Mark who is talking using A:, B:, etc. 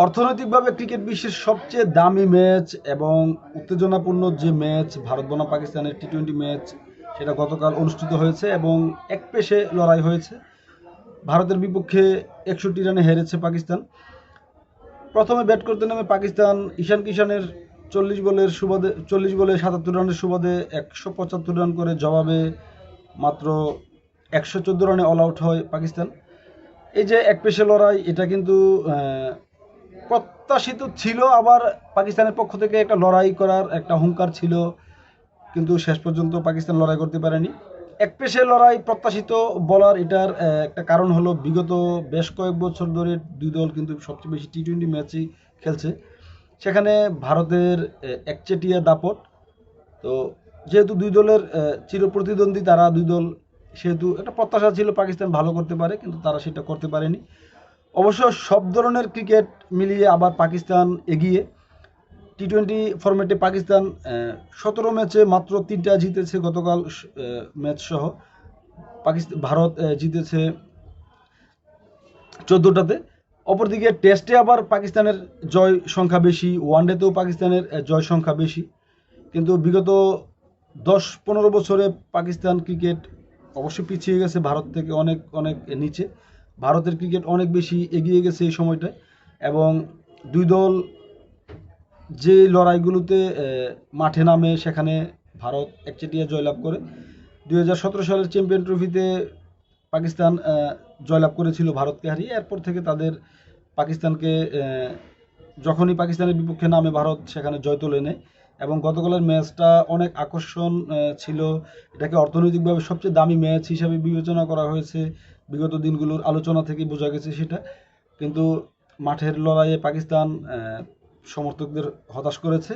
A: অর্থনৈতিকভাবে ক্রিকেট বিশ্বের সবচেয়ে দামি ম্যাচ এবং উত্তেজনাপূর্ণ যে ম্যাচ ভারত বনাম পাকিস্তানের টি-20 ম্যাচ, সেটা গতকাল অনুষ্ঠিত হয়েছে এবং একপেশে লড়াই হয়েছে। ভারতের বিপক্ষে 61 রানে হেরেছে পাকিস্তান। প্রথমে ব্যাট করতে নেমে পাকিস্তান ঈশান কিষানের 40 বলে 77 রানের সুবাদে 175 রান করে জবাবে মাত্র 114 রানে অল আউট হয় পাকিস্তান। এই যে একপেশে লড়াই, এটা কিন্তু প্রত্যাশিত ছিল, আবার পাকিস্তানের পক্ষ থেকে একটা লড়াই করার একটা হুঙ্কার ছিল, কিন্তু শেষ পর্যন্ত পাকিস্তান লড়াই করতে পারেনি। একপেশে লড়াই প্রত্যাশিত বলার এটার একটা কারণ হলো বিগত বেশ কয়েক বছর ধরে দুই দল কিন্তু সবচেয়ে বেশি টি-20 ম্যাচই খেলছে। সেখানে ভারতের একচেটিয়া দাপট। তো যেহেতু দুই দলের চিরপ্রতিদ্বন্দ্বী তারা দুই দল, সেহেতু একটা প্রত্যাশা ছিল পাকিস্তান ভালো করতে পারে, কিন্তু তারা সেটা করতে পারেনি। অবশ্য সব ধরনের ক্রিকেট মিলিয়ে আবার পাকিস্তান এগিয়ে। টি-20 ফরম্যাটে পাকিস্তান 17 ম্যাচে মাত্র 3টা জিতেছে গতকাল ম্যাচ সহ। ভারত জিতেছে 14টাতে। অপরদিকে টেস্টে আবার পাকিস্তানের জয় সংখ্যা বেশি, ওয়ানডেতেও পাকিস্তানের জয় সংখ্যা বেশি। কিন্তু বিগত 10-15 বছরে পাকিস্তান ক্রিকেট অবশ্যই পিছিয়ে গেছে ভারত থেকে অনেক অনেক নিচে। ভারতের ক্রিকেট অনেক বেশি এগিয়ে গেছে এই সময়টায়, এবং দুই দল যে লড়াইগুলোতে মাঠে নামে সেখানে ভারত একচেটিয়া জয়লাভ করে। 2017 সালের চ্যাম্পিয়ন ট্রফিতে পাকিস্তান জয়লাভ করেছিল ভারতকে হারিয়ে। এরপর থেকে তাদের পাকিস্তানকে যখনই পাকিস্তানের বিপক্ষে নামে ভারত সেখানে জয় তুলে নেয়। এবং গতকালের ম্যাচটা অনেক আকর্ষণ ছিল। এটাকে অর্থনৈতিকভাবে সবচেয়ে দামি ম্যাচ হিসাবে বিবেচনা করা হয়েছে, বিগত দিনগুলোর আলোচনা থেকে বোঝা গেছে সেটা। কিন্তু মাঠের লড়াইয়ে পাকিস্তান সমর্থকদের হতাশ করেছে